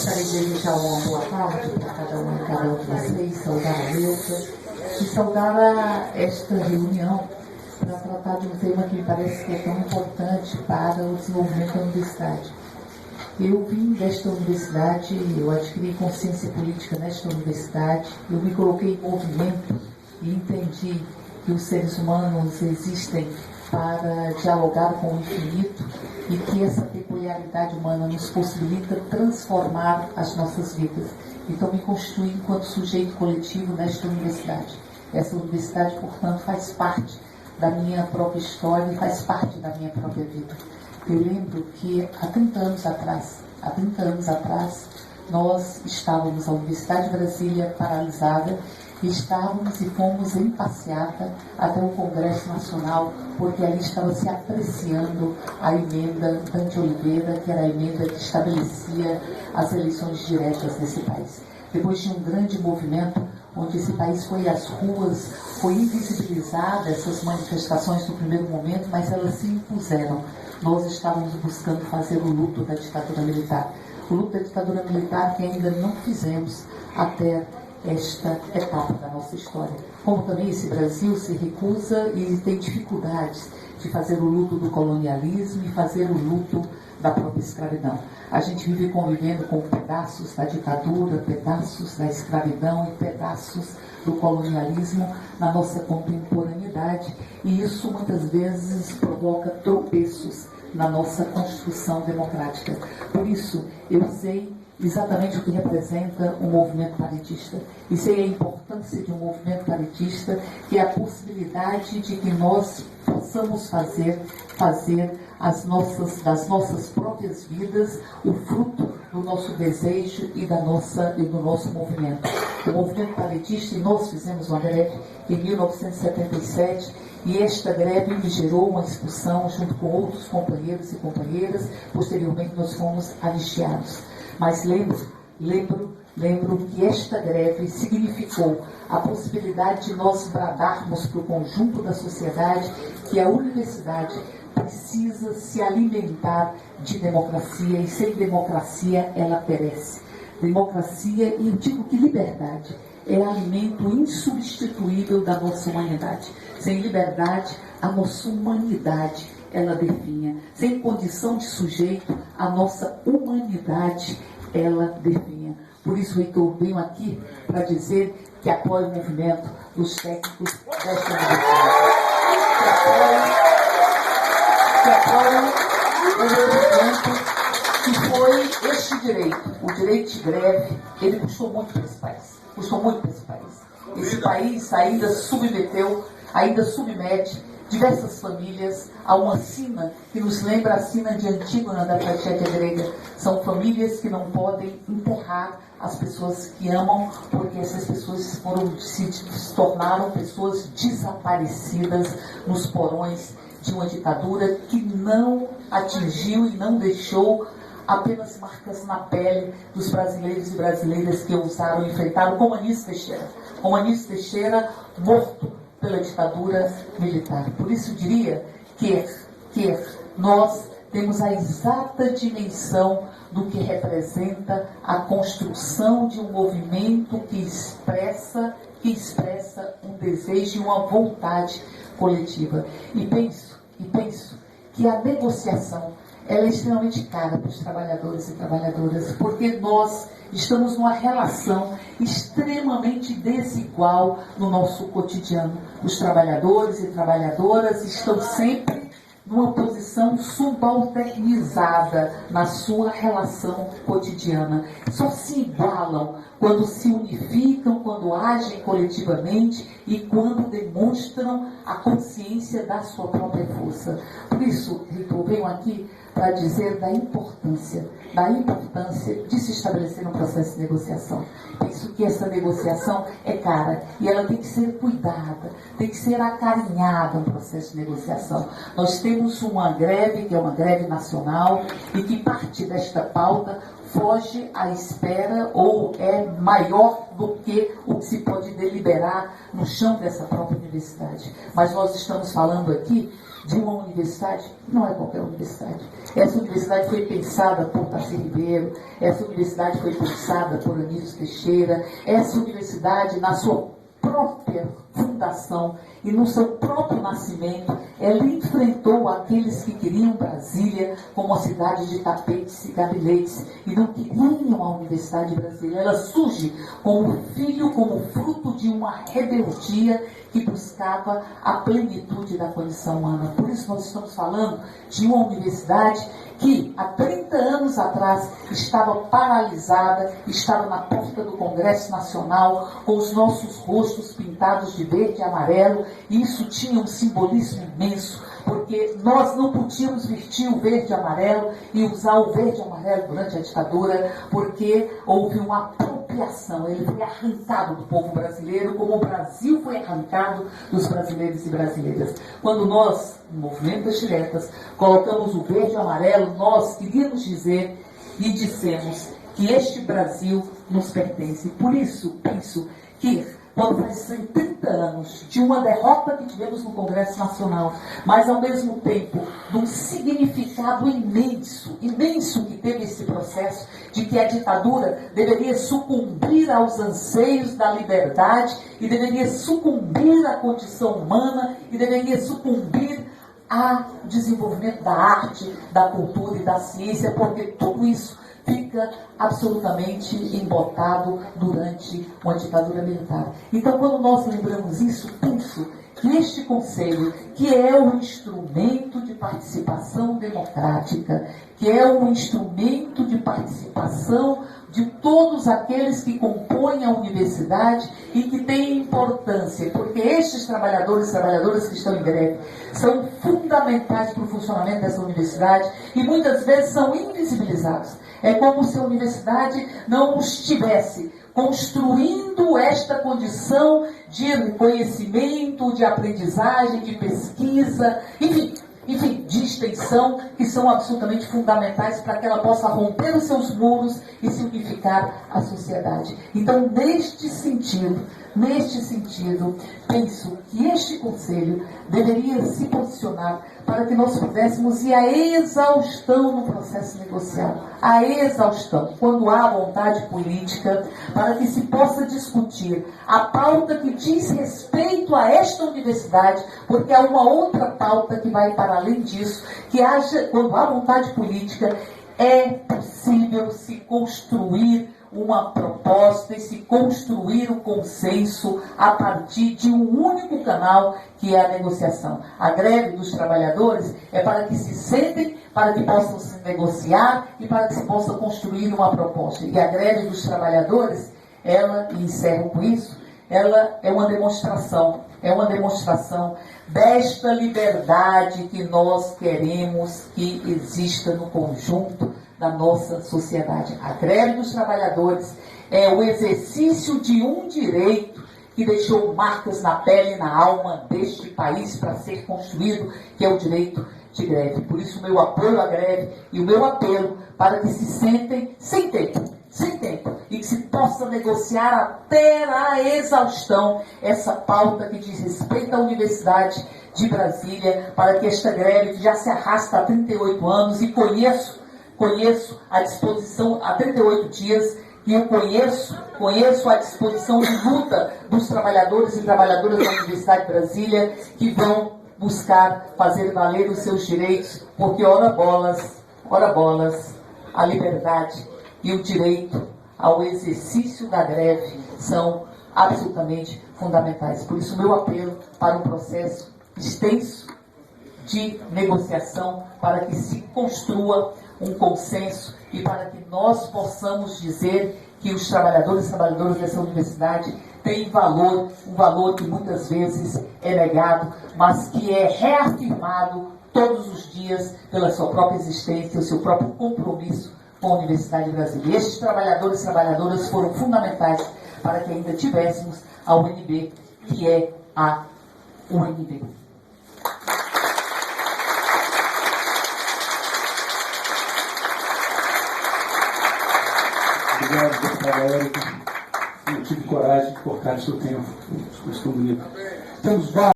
Gostaria de desejar uma boa tarde para cada um e cada um de vocês, saudar a Neuza e saudar esta reunião para tratar de um tema que me parece que é tão importante para o desenvolvimento da universidade. Eu vim desta universidade, eu adquiri consciência política nesta universidade, eu me coloquei em movimento e entendi que os seres humanos existem para dialogar com o infinito e que essa peculiaridade humana nos possibilita transformar as nossas vidas. Então me constituí enquanto sujeito coletivo nesta universidade. Essa universidade, portanto, faz parte da minha própria história e faz parte da minha própria vida. Eu lembro que há 30 anos atrás, nós estávamos, a Universidade de Brasília paralisada, e estávamos e fomos em passeata até o Congresso Nacional, porque ali estava se apreciando a emenda Dante Oliveira, que era a emenda que estabelecia as eleições diretas nesse país. Depois de um grande movimento, onde esse país foi às ruas, foi invisibilizada essas manifestações no primeiro momento, mas elas se impuseram. Nós estávamos buscando fazer o luto da ditadura militar. O luto da ditadura militar que ainda não fizemos até esta etapa da nossa história. Como também esse Brasil se recusa e tem dificuldades de fazer o luto do colonialismo e fazer o luto da própria escravidão. A gente vive convivendo com pedaços da ditadura, pedaços da escravidão e pedaços do colonialismo na nossa contemporaneidade, e isso muitas vezes provoca tropeços na nossa construção democrática. Por isso, eu sei exatamente o que representa um movimento paritista. E sei a importância de um movimento paritista, que é a possibilidade de que nós possamos fazer das nossas próprias vidas o fruto do nosso desejo e do nosso movimento. O movimento paritista, e nós fizemos uma greve em 1977, e esta greve me gerou uma expulsão junto com outros companheiros e companheiras. Posteriormente nós fomos anistiados. Mas lembro que esta greve significou a possibilidade de nós bradarmos para o conjunto da sociedade que a universidade precisa se alimentar de democracia, e sem democracia ela perece. Democracia, e eu digo que liberdade, é alimento insubstituível da nossa humanidade. Sem liberdade, a nossa humanidade ela definha. Sem condição de sujeito, a nossa humanidade ela definha. Por isso, reitor, venho aqui para dizer que apoio o movimento dos técnicos desta universidade. Que apoio o movimento que foi este direito. O direito de greve, ele custou muito para esse país. Esse país ainda submete diversas famílias a uma sina que nos lembra a sina de Antígona da tragédia grega. São famílias que não podem enterrar as pessoas que amam, porque essas pessoas se tornaram pessoas desaparecidas nos porões de uma ditadura que não atingiu e não deixou apenas marcas na pele dos brasileiros e brasileiras que ousaram enfrentar o Anísio Teixeira. O Anísio Teixeira morto pela ditadura militar. Por isso diria que nós temos a exata dimensão do que representa a construção de um movimento que expressa um desejo e uma vontade coletiva. E penso que a negociação ela é extremamente cara para os trabalhadores e trabalhadoras, porque nós estamos numa relação extremamente desigual no nosso cotidiano. Os trabalhadores e trabalhadoras estão sempre numa posição subalternizada na sua relação cotidiana. Só se igualam quando se unificam, quando agem coletivamente e quando demonstram a consciência da sua própria força. Por isso, Rico, venho aqui para dizer da importância de se estabelecer um processo de negociação. Penso que essa negociação é cara e ela tem que ser cuidada, tem que ser acarinhada, um processo de negociação. Nós temos uma greve, que é uma greve nacional, e que parte desta pauta foge à espera ou é maior do que o que se pode deliberar no chão dessa própria universidade. Mas nós estamos falando aqui de uma universidade, não é qualquer universidade. Essa universidade foi pensada por Tarcísio Ribeiro, essa universidade foi pensada por Anísio Teixeira, essa universidade, na sua própria fundação e no seu próprio nascimento, ela enfrentou aqueles que queriam Brasília como uma cidade de tapetes e gabinetes e não queriam a Universidade Brasileira. Ela surge como filho, como fruto de uma rebeldia que buscava a plenitude da condição humana. Por isso nós estamos falando de uma universidade que há 30 anos atrás estava paralisada, estava na porta do Congresso Nacional, com os nossos rostos pintados de verde e amarelo, e isso tinha um simbolismo imenso, porque nós não podíamos vestir o verde e amarelo e usar o verde e amarelo durante a ditadura, porque houve uma apropriação, ele foi arrancado do povo brasileiro, como o Brasil foi arrancado dos brasileiros e brasileiras. Quando nós, no Movimento das Diretas, colocamos o verde e amarelo, nós queríamos dizer e dissemos que este Brasil nos pertence. Por isso, penso que quando faz 30 anos de uma derrota que tivemos no Congresso Nacional, mas ao mesmo tempo de um significado imenso, imenso que teve esse processo, de que a ditadura deveria sucumbir aos anseios da liberdade e deveria sucumbir à condição humana e deveria sucumbir ao desenvolvimento da arte, da cultura e da ciência, porque tudo isso fica absolutamente embotado durante uma ditadura militar. Então, quando nós lembramos isso, penso que este Conselho, que é um instrumento de participação democrática, que é um instrumento de participação de todos aqueles que compõem a universidade e que tem importância, porque estes trabalhadores e trabalhadoras que estão em greve são fundamentais para o funcionamento dessa universidade e muitas vezes são invisibilizados. É como se a universidade não estivesse construindo esta condição de conhecimento, de aprendizagem, de pesquisa, enfim, de extensão, que são absolutamente fundamentais para que ela possa romper os seus muros e se unificar à sociedade. Então, neste sentido, penso que este Conselho deveria se posicionar para que nós pudéssemos ir à exaustão no processo negocial. À exaustão, quando há vontade política, para que se possa discutir a pauta que diz respeito a esta universidade, porque há uma outra pauta que vai para além disso, que haja, quando há vontade política, é possível se construir uma proposta e se construir um consenso a partir de um único canal, que é a negociação. A greve dos trabalhadores é para que se sentem, para que possam se negociar e para que se possa construir uma proposta. E a greve dos trabalhadores, ela, e encerro com isso, ela é uma demonstração desta liberdade que nós queremos que exista no conjunto da nossa sociedade. A greve dos trabalhadores é o exercício de um direito que deixou marcas na pele e na alma deste país para ser construído, que é o direito de greve. Por isso, o meu apoio à greve e o meu apelo para que se sentem sem tempo, e que se possa negociar até a exaustão essa pauta que diz respeito à Universidade de Brasília, para que esta greve, que já se arrasta há 38 anos, e conheço a disposição há 38 dias, e eu conheço a disposição de luta dos trabalhadores e trabalhadoras da Universidade de Brasília, que vão buscar fazer valer os seus direitos, porque ora bolas, a liberdade e o direito ao exercício da greve são absolutamente fundamentais. Por isso, meu apelo para um processo extenso de negociação, para que se construa um consenso e para que nós possamos dizer que os trabalhadores e trabalhadoras dessa universidade têm valor, um valor que muitas vezes é negado, mas que é reafirmado todos os dias pela sua própria existência, o seu próprio compromisso com a Universidade de Brasília. Estes trabalhadores e trabalhadoras foram fundamentais para que ainda tivéssemos a UNB, que é a UNB. Obrigado, deputada Érica. Eu tive coragem de cortar o seu tempo. Temos vários.